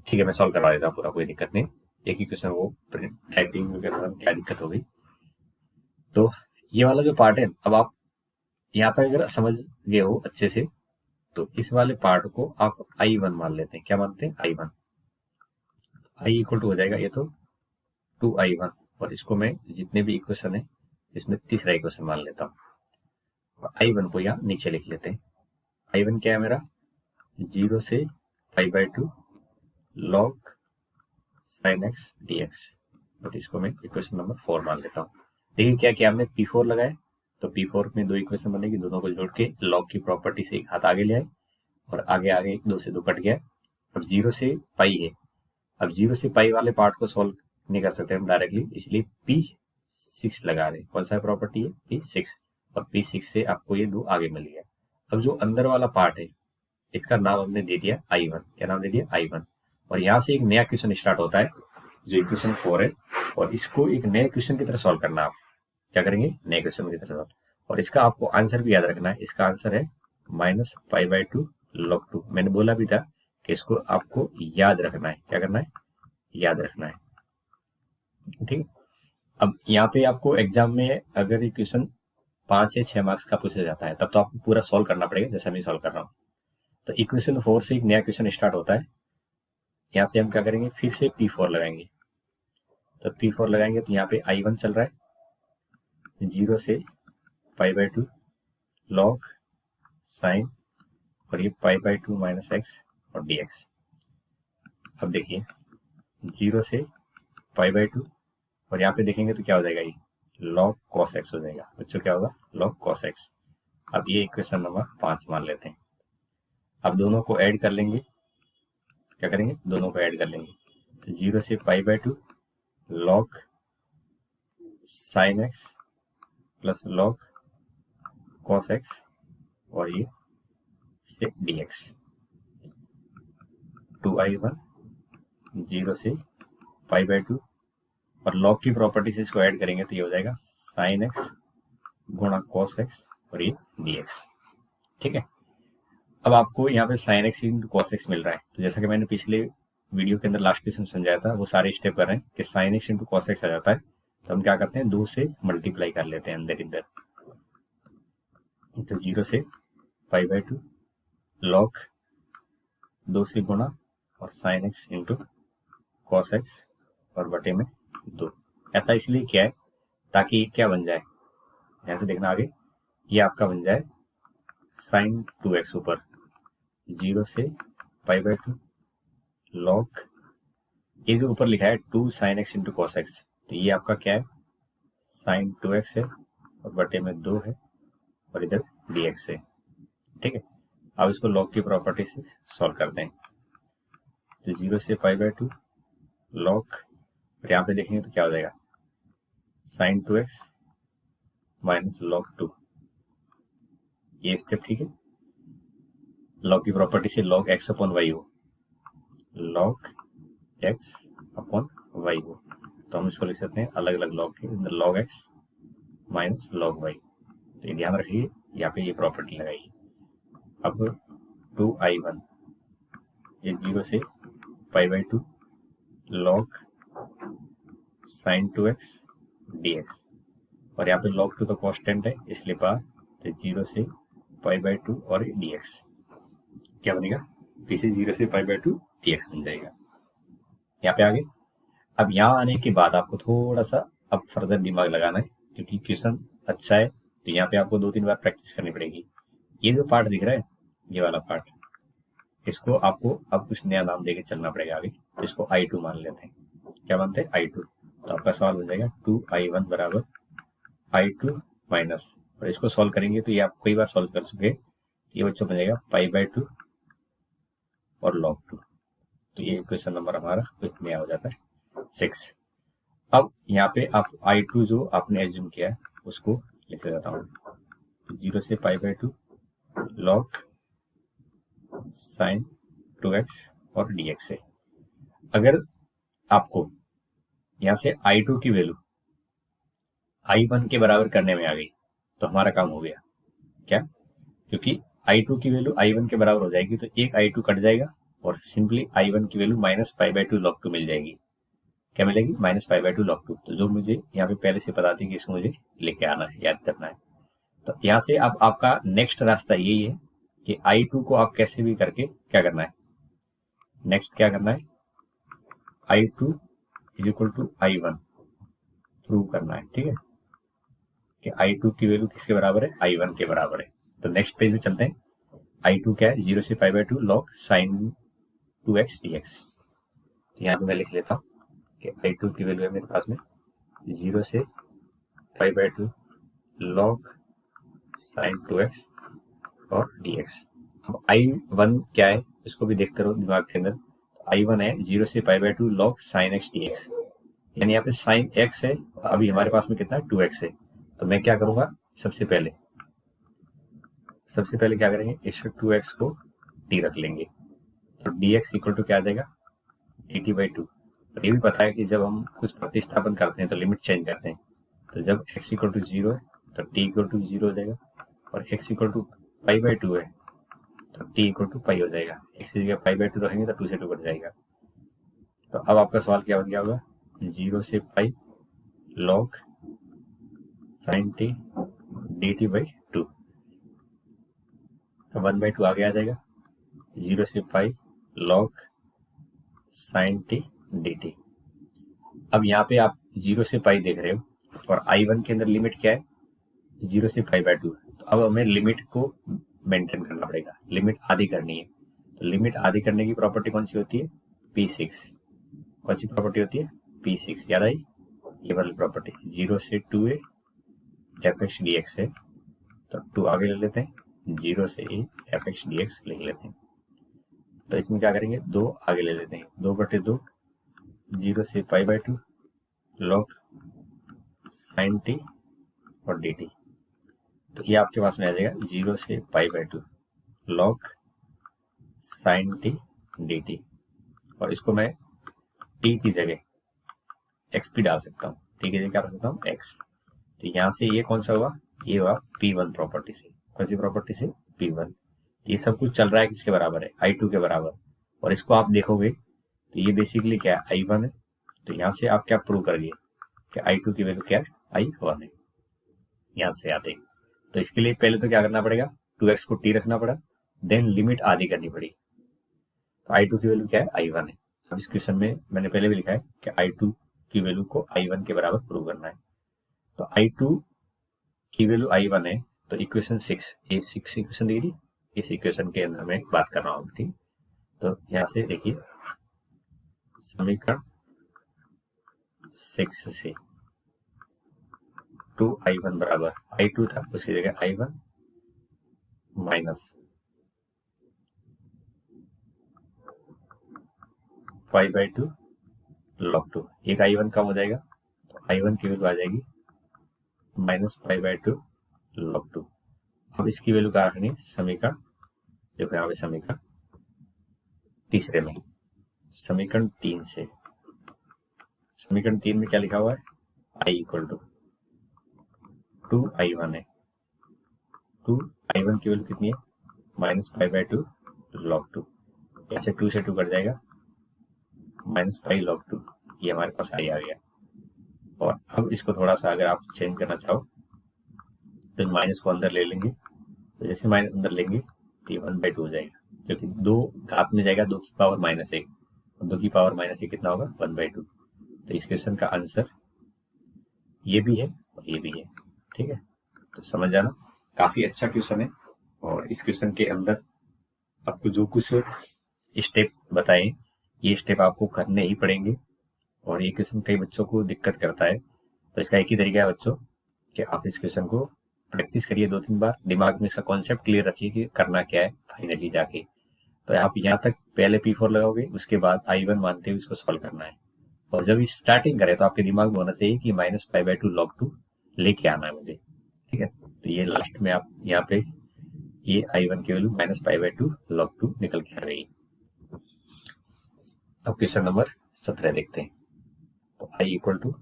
ठीक है, मैं सॉल्व करवा देता हूँ पूरा, कोई दिक्कत नहीं। एक ही क्वेश्चन, वो टाइपिंग वगैरह क्या दिक्कत हो गई। तो ये वाला जो पार्ट है, अब आप यहाँ पे अगर समझ गए हो अच्छे से, तो इस वाले पार्ट को आप I1 मान लेते हैं। क्या मानते हैं? I1। आई इक्वल टू हो जाएगा ये तो 2I1, और इसको मैं जितने भी इक्वेशन है इसमें तीसरा इक्वेशन मान लेता हूँ। I1 को यहाँ नीचे लिख लेते हैं। I1 क्या है मेरा? 0 से π/2 log sin x dx, और इसको मैं इक्वेशन नंबर 4 मान लेता हूँ। देखिए क्या किया हमने, P4 लगाए, तो P4 में दो इक्वेशन बनेगी, दोनों को जोड़ के लॉग की प्रॉपर्टी से एक हाथ आगे ले आए, और आगे आगे 2 से 2 कट गया। अब 0 से पाई है, अब 0 से पाई वाले पार्ट को सॉल्व नहीं कर सकते हम डायरेक्टली, इसलिए P6 लगा रहे हैं। कौन सा प्रॉपर्टी है? P6, और P6 से आपको ये 2 आगे मिल गया। अब जो अंदर वाला पार्ट है, इसका नाम हमने दे दिया I1। क्या नाम दे दिया? I1। और यहाँ से एक नया क्वेश्चन स्टार्ट होता है, जो इक्वेशन 4 है, और इसको एक नए क्वेश्चन की तरह सॉल्व करना है। आप क्या करेंगे? नए क्वेश्चन की तरह सॉल्व, और इसका आपको आंसर भी याद रखना है। इसका आंसर है -π/2 log 2। मैंने बोला भी था कि इसको आपको याद रखना है। क्या करना है? याद रखना है। ठीक है। अब यहाँ पे आपको एग्जाम में अगर ये क्वेश्चन 5 या 6 मार्क्स का पूछा जाता है, तब तो आपको पूरा सॉल्व करना पड़ेगा, जैसे मैं सॉल्व कर रहा हूँ। तो इक्वेशन 4 से एक नया क्वेश्चन स्टार्ट होता है। यहाँ से हम क्या करेंगे? फिर से P4 लगाएंगे। तो P4 लगाएंगे तो यहाँ पे I1 चल रहा है 0 से π/2 log sin, और ये π/2 माइनस x और dx। अब देखिए 0 से π/2, और यहाँ पे देखेंगे तो क्या हो जाएगा? ये log cos x हो जाएगा। बच्चों क्या होगा? log cos x। अब ये इक्वेशन नंबर 5 मान लेते हैं। अब दोनों को ऐड कर लेंगे। क्या करेंगे? दोनों को ऐड कर लेंगे। 0 से π/2 log sin x plus log cos x, और ये से dx। 2I1 0 से π/2, और log की प्रॉपर्टी से इसको ऐड करेंगे तो ये हो जाएगा sin x गुणा cos x, और ये dx। ठीक है। अब आपको यहाँ पे sin x into cos x मिल रहा है, तो जैसा कि मैंने पिछले वीडियो के अंदर लास्ट क्वेश्चन समझाया था, वो सारे स्टेप कर रहे हैं कि sin x into cos x आ जाता है, तो हम क्या करते हैं? 2 से मल्टीप्लाई कर लेते हैं अंदर इधर। तो 0 से π/2 log 2 से गुणा, और sin x into cos x, और बटे में 2। ऐसा इसलिए किया है ताकि ये क्या बन जाए, यहाँ से देखना आगे, ये आपका बन जाए sin 2x ऊपर 0 से π/2 log, ये जो ऊपर लिखा है 2 sin x into cos x, तो ये आपका क्या है? sin 2x है, और बटे में 2 है, और इधर dx है। ठीक है। अब इसको log की प्रॉपर्टी से सॉल्व करते हैं। तो 0 से π/2 log, और यहाँ पे देखेंगे तो क्या हो जाएगा? sin 2x minus log 2। ये स्टेप ठीक है। log की प्रॉपर्टी से log x अपॉन y हो, log x अपॉन y हो, तो हम इसको लिख सकते हैं अलग अलग log के अंदर log x minus log y। तो ये ध्यान रखिए, यहाँ पे ये प्रॉपर्टी लगाइए। अब 2I1 ये 0 से π/2 log sin 2x dx, और यहाँ पे log 2 तो कांस्टेंट है इसलिए बाहर, तो 0 से π/2 और dx क्या बनेगा? फिर से 0 से π/2 dx बन जाएगा। यहाँ पे आगे, अब यहाँ आने के बाद आपको थोड़ा सा अब फर्दर दिमाग लगाना है, क्योंकि क्वेश्चन अच्छा है, तो यहाँ पे आपको 2-3 बार प्रैक्टिस करनी पड़ेगी। ये जो पार्ट दिख रहा है, ये वाला पार्ट, इसको आपको अब कुछ नया नाम देके चलना पड़ेगा आगे। तो इसको I2 मान लेते हैं। क्या मानते हैं? I2। तो आपका सवाल बन जाएगा 2I1 बराबर I2 माइनस, और इसको सॉल्व करेंगे तो ये आप कई बार सॉल्व कर चुके, ये बच्चों बन जाएगा π/2 और log 2। तो ये क्वेश्चन नंबर हमारा कुछ नया हो जाता है 6। अब यहाँ पे आप I2 जो आपने एज्यूम किया है उसको लिख देता हूँ। 0 से pi by 2 log sine 2x और dx है। अगर आपको यहाँ से I2 की वैल्यू I1 के बराबर करने में आ गई तो हमारा काम हो गया। क्या? क्योंकि I2 की वैल्यू I1 के बराबर हो जाएगी तो एक I2 कट जाएगा और सिंपली I1 की value minus pi by 2 log 2 मिल जाएगी। क्या मिलेगी? Minus pi by 2 log 2। तो जो मुझे यहाँ पे पहले से पता थी कि इसको मुझे लेके आना है, याद करना है। तो यहाँ से अब आपका नेक्स्ट रास्ता यही है कि I2 को आप कैसे भी करके क्या करना है, नेक्स्ट क्या करना है, I2 is equal to I1 prove करना है। ठीक है कि I2 की वैल्यू किसके बराबर है? I1 के बराबर है। तो नेक्स्ट पेज में चलते हैं। I2 क्या है? 0 से pi by 2 log sine 2x dx। तो यहाँ पे मैं लिख लेता हूँ कि I2 की वैल्यू है मेरे पास में 0 से pi by 2 log sine 2x और dx। अब I1 क्या है इसको भी देखते रहो दिमाग के अंदर। I1 है 0 से pi by 2 log sine x dx, यानी यहाँ पे साइन x है, अभी हमारे पास में कितना है? 2x है। तो मैं क्या करूंगा, सबसे पहले क्या करेंगे, इस 2x को t रख लेंगे। तो dx इक्वल टू क्या आ जाएगा? dt by 2। और ये भी पता है कि जब हम कुछ प्रतिस्थापन करते हैं तो लिमिट चेंज करते हैं। तो जब x इक्वल टू 0 है तो t इक्वल टू 0 हो जाएगा, और x equal to pi by 2 है तो t इक्वल टू पाई हो जाएगा। x की जगह पाई बाई 2 रखेंगे तो 2 से 2 कट जाएगा। तो अब आपका सवाल क्या बन गया होगा? 0 से pi log sine t dt by 2। 1 by 2 आगे आ जाएगा। 0 से pi log sine t dt। अब यहाँ पे आप 0 से पाई देख रहे हो और I1 के अंदर लिमिट क्या है? 0 से पाई बाय 2। तो अब हमें लिमिट को मेंटेन करना पड़ेगा, लिमिट आधी करनी है। तो लिमिट आधी करने की प्रॉपर्टी कौन सी होती है? P6। कौन सी प्रॉपर्टी होती है? P6। याद आई? ये वाली प्रॉपर्टी 0 से 2a fx dx है, तो 2 आगे ले लेते हैं, 0 से a fx dx लिख लेते हैं। तो इसमें क्या करेंगे, 2 आगे ले लेते हैं, 2/2 0 से pi by 2 log sine t और dt। तो ये आपके पास में आ जाएगा 0 से pi by 2 log sine t dt, और इसको मैं t की जगह x भी डाल सकता हूँ। t की जगह क्या रख सकता हूँ? x। तो यहाँ से ये कौन सा हुआ? ये हुआ P1 प्रॉपर्टी से। कौन सी प्रॉपर्टी से? P1। ये सब कुछ चल रहा है किसके बराबर है? I2 के बराबर। और इसको आप देखोगे तो ये बेसिकली क्या है? I1 है। तो यहाँ से आप क्या प्रूव करोगे कि I2 की वैल्यू क्या है? I1 है। यहाँ से आते तो इसके लिए पहले तो क्या करना पड़ेगा? 2x को t रखना पड़ा, देन लिमिट आधी करनी पड़ी। तो I2 की वैल्यू क्या है? I1 है। अब इस क्वेश्चन में मैंने पहले भी लिखा है कि I2 की वैल्यू को I1 के बराबर प्रूव करना है। तो I2 की वैल्यू I1 है, तो इक्वेशन 6, ये 6 इक्वेशन दी गई, इस इक्वेशन के अंदर मैं बात कर रहा हूँ। ठीक, तो यहाँ से देखिए समीकरण 6 से 2I1 बराबर I2 था, उसकी जगह I1 minus pi by 2 log 2। एक I1 कम हो जाएगा तो I1 की वैल्यू आ जाएगी माइनस पाई बाई 2 log 2। अब इसकी वैल्यू क्या रखनी है? समीकरण, देखो यहाँ पे समीकरण तीसरे में, समीकरण 3 से, समीकरण 3 में क्या लिखा हुआ है? I इक्वल टू 2I1 है। 2I1 की वैल्यू कितनी है? Minus pi by 2 log 2। ऐसे 2 से 2 कट जाएगा, माइनस पाई log 2, ये हमारे पास I आ गया। और अब इसको थोड़ा सा अगर आप चेंज करना चाहो तो माइनस को अंदर ले लेंगे, तो जैसे माइनस अंदर लेंगे तो ये 1/2 हो जाएगा, क्योंकि 2 घात में जाएगा 2 की पावर -1, और 2 की पावर -1 कितना होगा? 1/2। तो इस क्वेश्चन का आंसर ये भी है और ये भी है। ठीक है, तो समझ जाना, काफी अच्छा क्वेश्चन है। और इस क्वेश्चन के अंदर आपको जो कुछ स्टेप बताए, ये स्टेप आपको करने ही पड़ेंगे। और ये क्वेश्चन कई बच्चों को दिक्कत करता है, तो इसका एक ही तरीका है बच्चों कि आप इस क्वेश्चन को प्रैक्टिस करिए 2-3 बार, दिमाग में इसका कॉन्सेप्ट क्लियर रखिए कि करना क्या है फाइनली जाके। तो आप यहाँ तक पहले P4 लगाओगे, उसके बाद I1 मानते हुए इसको सॉल्व करना है। और जब स्टार्टिंग करें तो आपके दिमाग में होना चाहिए कि माइनस पाई बाई 2 log 2 लेके आना है मुझे। ठीक है, तो ये लास्ट में आप यहाँ पे ये I1 की वैल्यू -π/2 log 2 निकल के आ गई। अब क्वेश्चन नंबर 17 देखते हैं। तो I इक्वल टू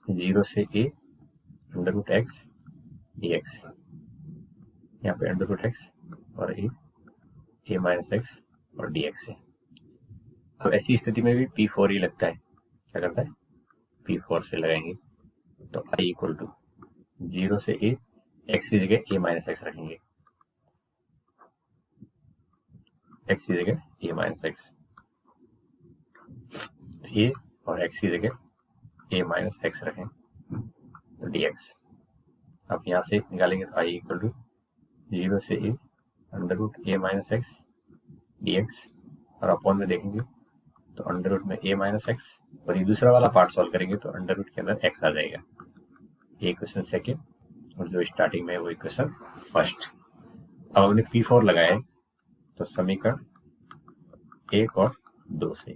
0 से a √x dx, यहाँ पे √x और a माइनस x और dx है। अब ऐसी स्थिति में भी P4 ही लगता है, क्या करता है P4 से लगाएंगे। तो I इक्वल टू 0 से a, x की जगह a माइनस x रखेंगे, x की जगह a माइनस x, a और x की जगह a माइनस x रखें तो dx। अब यहाँ से निकालेंगे तो I इक्वल टू 0 से a √a minus x dx, और अपॉन में देखेंगे तो अंडर में a माइनस x, और ये दूसरा वाला पार्ट सॉल्व करेंगे तो अंडर के अंदर x आ जाएगा। ये इक्वेशन सेकेंड, और जो स्टार्टिंग में है वो इक्वेशन फर्स्ट। अब हमने P4 लगाया है तो समीकरण 1 और 2 से,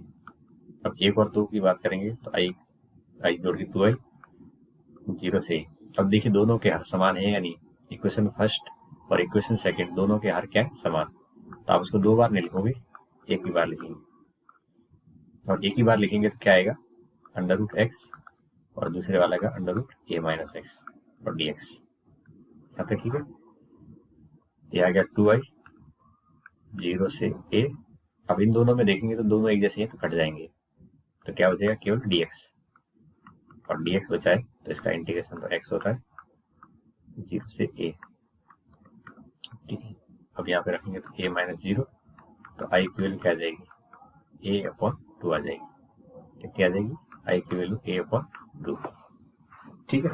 अब 1 और 2 की बात करेंगे तो I जोड़ के 2i 0 से। अब देखिए दोनों के हर समान है या नहीं, इक्वेशन फर्स्ट और इक्वेशन सेकेंड दोनों के हर क्या है समान, तो आप उसको 2 बार नहीं लिखोगे, एक ही बार लिखेंगे, और एक ही बार लिखेंगे तो क्या आएगा √x, और दूसरे वाला का √a माइनस x और dx। यहाँ पे ठीक है, ये आ गया 2i 0 से a। अब इन दोनों में देखेंगे तो दोनों एक जैसे हैं तो कट जाएंगे, तो क्या बचेगा केवल dx, और dx बचा है तो इसका इंटीग्रेशन तो x होता है 0 से a, ठीक है। अब यहाँ पे रखेंगे तो a माइनस 0, तो i की वैल्यू क्या आ जाएगी a/2 आ जाएगी, कितनी आ जाएगी i की वैल्यू a/2, ठीक है।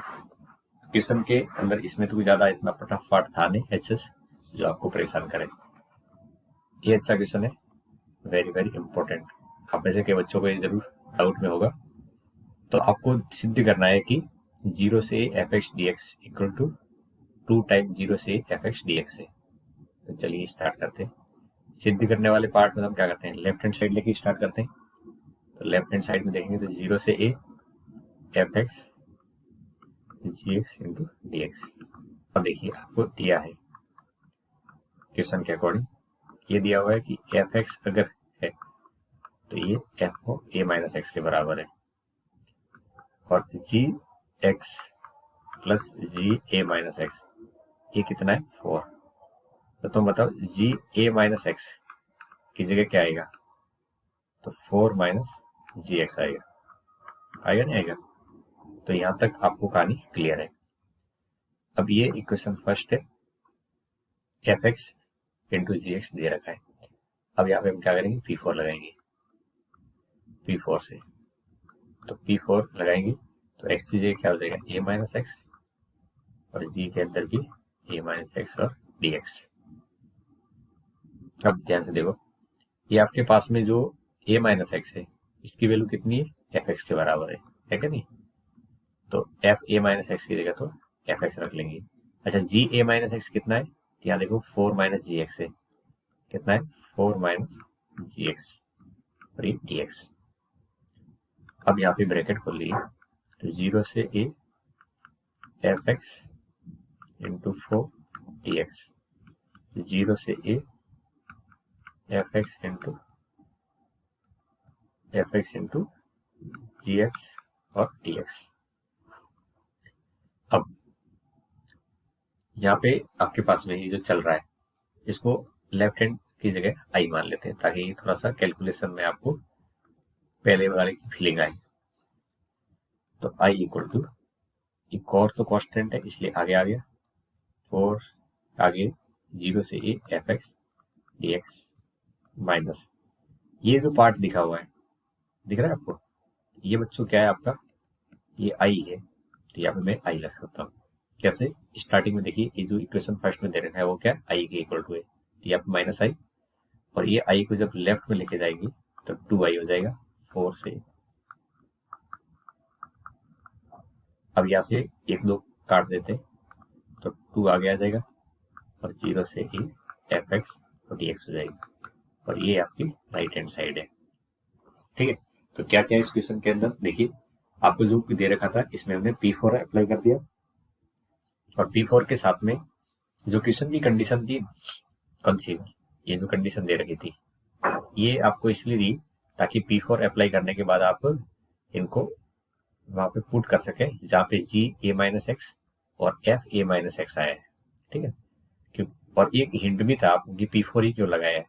क्वेश्चन के अंदर इसमें तो ज्यादा इतना फटाफट था नहीं एचएस जो आपको परेशान करे। ये अच्छा क्वेश्चन है, वेरी वेरी इंपॉर्टेंट। आप में से के बच्चों को ये जरूर डाउट में होगा, तो आपको सिद्ध करना है कि 0 से f(x) dx equal to 2 time 0 से f(x) dx है। तो चलिए स्टार्ट करते हैं। सिद्ध करने वाले पार्ट में हम क्या करते हैं, लेफ्ट हैंड साइड लेके स्टार्ट करते हैं। तो लेफ्ट हैंड साइड में देखेंगे तो 0 से a f(x) gx into dx। अब देखिए आपको दिया है क्वेश्चन के अकॉर्डिंग, ये दिया हुआ है कि f(x) अगर है तो ये f को a माइनस x के बराबर है, और gx प्लस जी ए माइनस एक्स ये कितना है 4। तो तुम बताओ जी ए माइनस एक्स की जगह क्या आएगा, तो 4 माइनस जी एक्स आएगा, आएगा नहीं आएगा। तो यहां तक आपको कहानी क्लियर है। अब ये इक्वेशन फर्स्ट है, F x into g x दे रखा है। अब यहाँ पे हम क्या करेंगे P4 लगाएंगे, P4 से तो P4 लगाएंगे तो x की जगह क्या हो जाएगा a माइनस एक्स, और g के अंदर भी a माइनस एक्स और dx। अब ध्यान से देखो, ये आपके पास में जो a माइनस एक्स है इसकी वैल्यू कितनी है एफ एक्स के बराबर है क्या नहीं। तो एफ ए माइनस एक्स की जगह तो एफ एक्स रख लेंगे। अच्छा जी ए माइनस एक्स कितना है, यहाँ देखो 4 माइनस जी एक्स है, कितना है 4 माइनस जी एक्स और ये डी एक्स। अब यहाँ पे ब्रैकेट खोल लिए तो 0 से a f x into 4 d x, 0 से a f x into g x और डी एक्स। अब यहाँ पे आपके पास में ये जो चल रहा है इसको लेफ्ट हैंड की जगह आई मान लेते हैं, ताकि थोड़ा सा कैलकुलेशन में आपको पहले वाले की फीलिंग आए। तो आई इक्वल टू कॉस तो कॉन्स्टेंट है इसलिए आगे आ गया, और आगे 0 से a f x d x minus ये जो पार्ट दिखा हुआ है, दिख रहा है आपको, ये बच्चों क्या है आपका, ये आई है, तो यहाँ पे मैं आई रख सकता हूँ। कैसे, स्टार्टिंग में देखिए ये जो इक्वेशन फर्स्ट में दे रखा है वो क्या आई के इक्वल टू है, तो यहाँ पे माइनस आई, और ये आई को जब लेफ्ट में लेके जाएगी तो 2i हो जाएगा 4 से। अब यहाँ से 1 2 काट देते तो 2 आगे आ जाएगा, और 0 से ही एफ एक्स और डी एक्स हो जाएगी, और ये आपकी राइट हैंड साइड है। ठीक है, तो क्या क्या इस क्वेश्चन के अंदर देखिए, आपको जो दे रखा था इसमें हमने P4 अप्लाई कर दिया, और P4 के साथ में जो क्वेश्चन की कंडीशन थी कौन सी, ये जो कंडीशन दे रखी थी ये आपको इसलिए दी ताकि P4 अप्लाई करने के बाद आप इनको वहां पे पुट कर सके जहाँ पे G A माइनस एक्स और F A माइनस एक्स आया है। ठीक है, क्यों, और एक हिंट भी था आपको कि P4 ही क्यों लगाया है।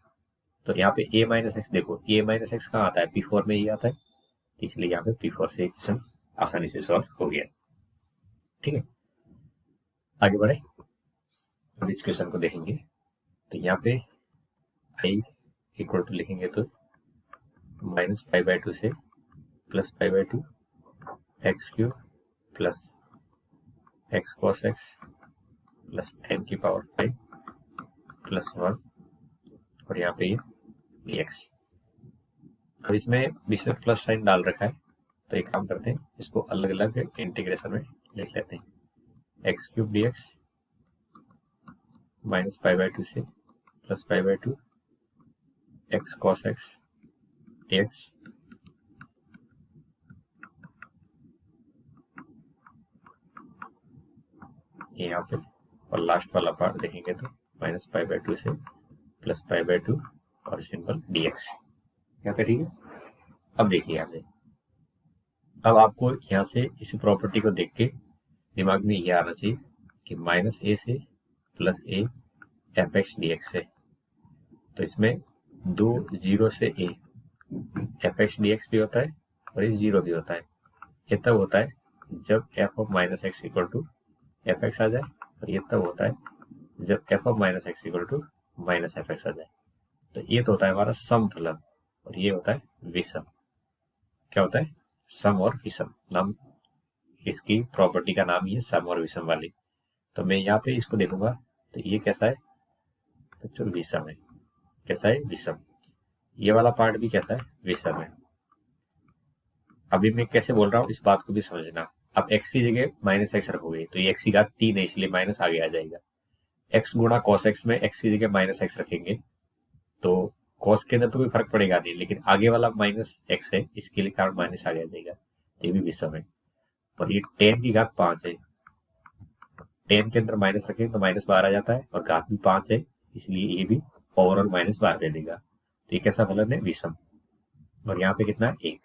तो यहाँ पे A माइनस एक्स देखो, A माइनस एक्स कहाँ आता है, P4 में ही आता है, तो इसलिए यहाँ पे P4 से क्वेश्चन आसानी से सॉल्व हो गया। ठीक है, आगे बढ़े, अब इस क्वेश्चन को देखेंगे। तो यहाँ पे आई इक्वल टू लिखेंगे तो -π/2 से +π/2 x cube plus x cos x plus 10⁵ plus 1 और यहाँ पे ये एक्स। अब इसमें बीच में प्लस साइन डाल रखा है, तो एक काम करते हैं, इसको अलग अलग इंटीग्रेशन में लिख लेते हैं। एक्स क्यूब डी एक्स -π/2 से +π/2 x cos x d x यहाँ पे, और लास्ट वाला पार्ट देखेंगे तो -π/2 से +π/2 और सिंपल dx यहाँ पे। ठीक है, अब देखिए यहाँ से, अब आपको यहाँ से इस प्रॉपर्टी को देख के दिमाग में ये आना चाहिए कि -a से +a fx dx है। तो इसमें दो जीरो से a fx dx भी होता है और ये जीरो भी होता है। ये तब होता है जब f of minus x equal to f x आ जाए, और ये तब होता है जब f of minus x equal to minus f x आ जाए। तो ये तो होता है हमारा सम फलन, और ये होता है विषम। क्या होता है, सम और विषम, नाम इसकी प्रॉपर्टी का नाम ही है सम और विषम वाली। तो मैं यहाँ पे इसको देखूंगा तो ये कैसा है, तो विषम है। कैसा है, विषम। ये वाला पार्ट भी कैसा है, विषम है। अभी मैं कैसे बोल रहा हूँ इस बात को भी समझना। अब x की जगह -x रखोगे तो ये x की घात 3 है, इसलिए माइनस आगे आ जाएगा। x गुणा cos x में x की जगह -x रखेंगे तो cos के अंदर तो कोई फर्क पड़ेगा नहीं, लेकिन आगे वाला -x है, इसके लिए कारण माइनस आगे आ जाएगा, तो ये भी विषम है। और ये 10 की घात 5 है, 10 के अंदर माइनस रखेंगे तो -12 आ जाता है, और घात भी 5 है, इसलिए ये भी ओवरऑल -12 दे देगा। तो ये कैसा फलन है, विषम। और यहाँ पे कितना है, 1।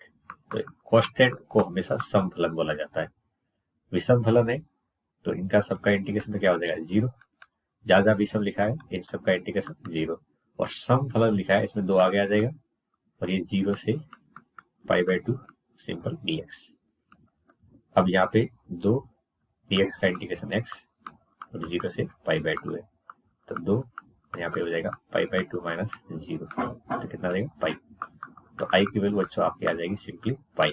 तो कांस्टेंट को हमेशा सम फलन बोला जाता है। विषम फलन है तो इनका सबका इंटीग्रेशन में क्या हो जाएगा, 0। ज्यादा विषम लिखा है, इन सबका इंटीग्रेशन 0। और सम फलन लिखा है, इसमें 2 आगे आ जाएगा, और ये 0 से π/2 सिंपल dx। अब यहाँ पे 2 dx का इंटीग्रेशन x और 0 से π/2 है, तो 2 यहाँ पे हो जाएगा π/2 माइनस 0, तो कितना देगा, पाई। तो आई की वैल्यू बच्चों आपकी आ जाएगी सिंपली पाई,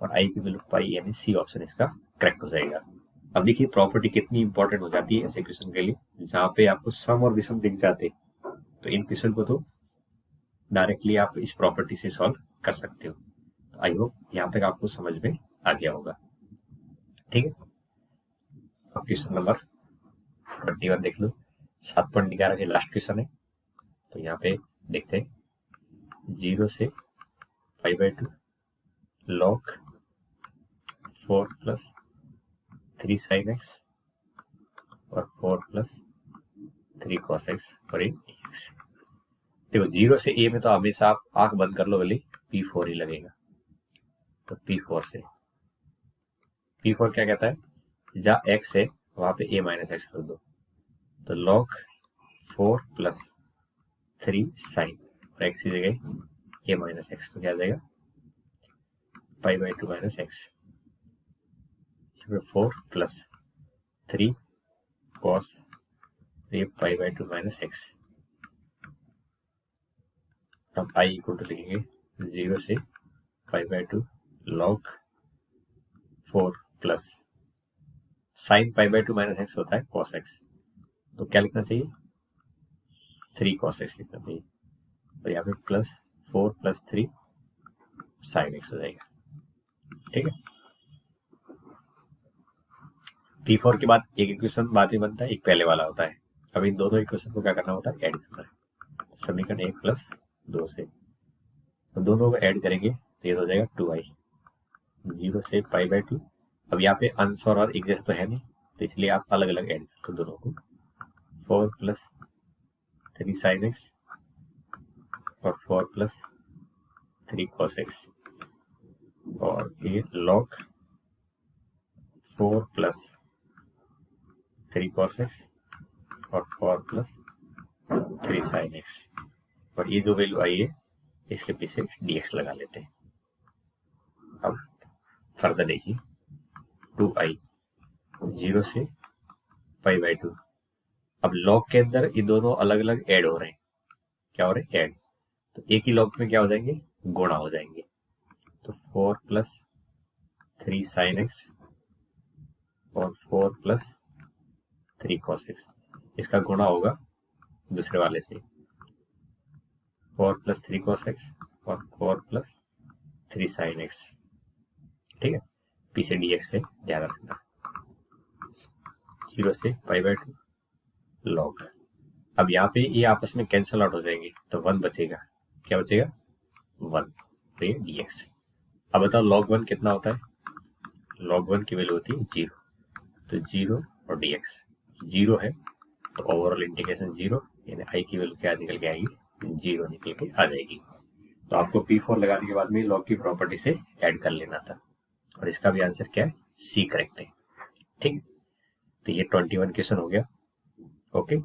और आई की वैल्यू पाई, यानी सी ऑप्शन इसका करेक्ट हो जाएगा। अब देखिए प्रॉपर्टी कितनी इंपॉर्टेंट हो जाती है ऐसे क्वेश्चन के लिए, जहाँ पे आपको सम और विषम दिख जाते, तो इन क्वेश्चन को तो डायरेक्टली आप इस प्रॉपर्टी से सॉल्व कर सकते हो। तो आई होप यहाँ तक आपको समझ में आ गया होगा। ठीक है, अब क्वेश्चन नंबर 21 देख लो। 7.11 के लास्ट क्वेश्चन है। तो यहाँ पे देखते हैं, 0 से π/2 log 4 + 3 sin x और 4 + 3 cos x और 1 dx। देखो 0 से a में तो हमेशा आप आंख बंद कर लो भले, P4 ही लगेगा। तो P4 से, P4 क्या कहता है, जहाँ x है वहां पे a माइनस एक्स रख दो। तो log 4 + 3 sin और x की जगह a माइनस एक्स, तो क्या आ जाएगा, π/2 माइनस एक्स। 4 + 3 cos ये π/2 माइनस एक्स। अब i इक्वल टू लिखेंगे 0 से π/2 log 4 + sin π/2 माइनस एक्स होता है cos x, तो क्या लिखना चाहिए, 3 cos x लिखना चाहिए, और यहाँ पे +4 + 3 sin x हो जाएगा। ठीक है, P4 के बाद एक इक्वेशन बाद में बनता है, एक पहले वाला होता है। अब इन दोनों इक्वेशन को क्या करना होता है, ऐड करना है। समीकरण 1 + 2 से, तो दोनों को ऐड करेंगे तो ये हो जाएगा 2i, 0 से π/2। अब यहाँ पे अंश और एक जैसा तो है नहीं, तो इसलिए आप अलग अलग ऐड कर दो दोनों को। 4 प्लस 3 साइन एक्स और 4 प्लस 3 कॉस एक्स, और ये लॉग 4 प्लस 3 कॉस एक्स और 4 प्लस 3 साइन एक्स, और ये जो वैल्यू आई है इसके पीछे dx लगा लेते हैं। अब फर्दर देखिए 2i 0 से π/2। अब लॉग के अंदर ये दोनों अलग अलग ऐड हो रहे हैं। क्या हो रहे हैं? ऐड। तो एक ही लॉग में क्या हो जाएंगे? गुणा हो जाएंगे। तो 4 प्लस 3 साइन एक्स और 4 प्लस 3 कॉस एक्स, इसका गुणा होगा दूसरे वाले से, 4 प्लस 3 कॉस एक्स और 4 प्लस 3 साइन एक्स। ठीक है, पीछे dx से ध्यान रखना। 0 से π/2 लॉग। अब यहाँ पे ये आपस में कैंसल आउट हो जाएंगे, तो 1 बचेगा। क्या बचेगा? 1। तो ये dx। अब बताओ log 1 कितना होता है? log 1 की वैल्यू होती है 0। तो 0 और dx 0 है, तो ओवरऑल इंटीग्रेशन 0, यानी i की वैल्यू क्या निकल के आएगी? 0 निकल के आ जाएगी। तो आपको P4 लगाने के बाद में लॉग की प्रॉपर्टी से ऐड कर लेना था, और इसका भी आंसर क्या है? C करेक्ट है। ठीक है, तो ये 21 क्वेश्चन हो गया। ओके।